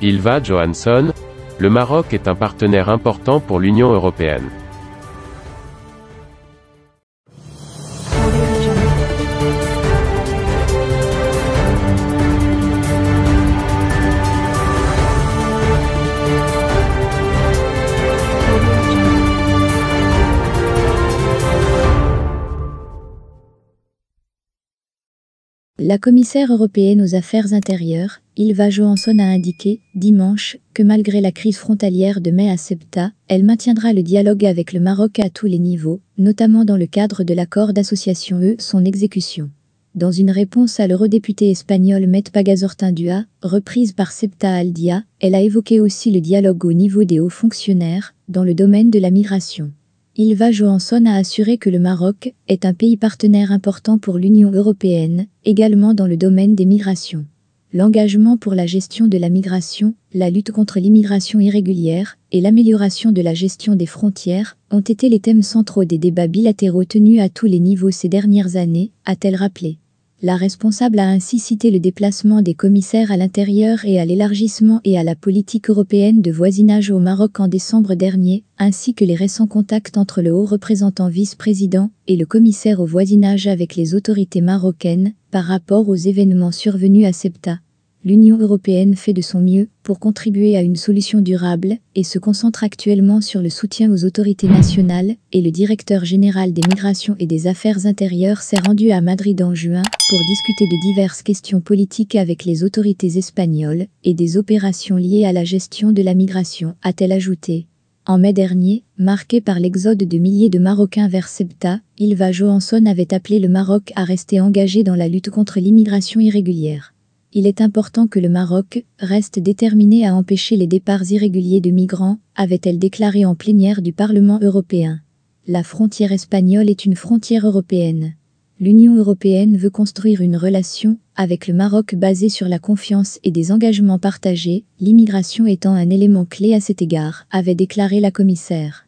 Ylva Johansson, le Maroc est un partenaire important pour l'Union européenne. La commissaire européenne aux affaires intérieures, Ylva Johansson a indiqué, dimanche, que malgré la crise frontalière de mai à Ceuta, elle maintiendra le dialogue avec le Maroc à tous les niveaux, notamment dans le cadre de l'accord d'association son exécution. Dans une réponse à l'eurodéputé espagnol Met Pagazaurtundúa, reprise par Ceuta al Dia, elle a évoqué aussi le dialogue au niveau des hauts fonctionnaires, dans le domaine de la migration. Ylva Johansson a assuré que le Maroc est un pays partenaire important pour l'Union européenne, également dans le domaine des migrations. L'engagement pour la gestion de la migration, la lutte contre l'immigration irrégulière et l'amélioration de la gestion des frontières ont été les thèmes centraux des débats bilatéraux tenus à tous les niveaux ces dernières années, a-t-elle rappelé. La responsable a ainsi cité le déplacement des commissaires à l'intérieur et à l'élargissement et à la politique européenne de voisinage au Maroc en décembre dernier, ainsi que les récents contacts entre le haut représentant vice-président et le commissaire au voisinage avec les autorités marocaines, par rapport aux événements survenus à Ceuta. L'Union européenne fait de son mieux pour contribuer à une solution durable et se concentre actuellement sur le soutien aux autorités nationales, et le directeur général des migrations et des affaires intérieures s'est rendu à Madrid en juin pour discuter de diverses questions politiques avec les autorités espagnoles et des opérations liées à la gestion de la migration, a-t-elle ajouté. En mai dernier, marqué par l'exode de milliers de Marocains vers Ceuta, Ylva Johansson avait appelé le Maroc à rester engagé dans la lutte contre l'immigration irrégulière. Il est important que le Maroc reste déterminé à empêcher les départs irréguliers de migrants, avait-elle déclaré en plénière du Parlement européen. La frontière espagnole est une frontière européenne. L'Union européenne veut construire une relation avec le Maroc basée sur la confiance et des engagements partagés, l'immigration étant un élément clé à cet égard, avait déclaré la commissaire.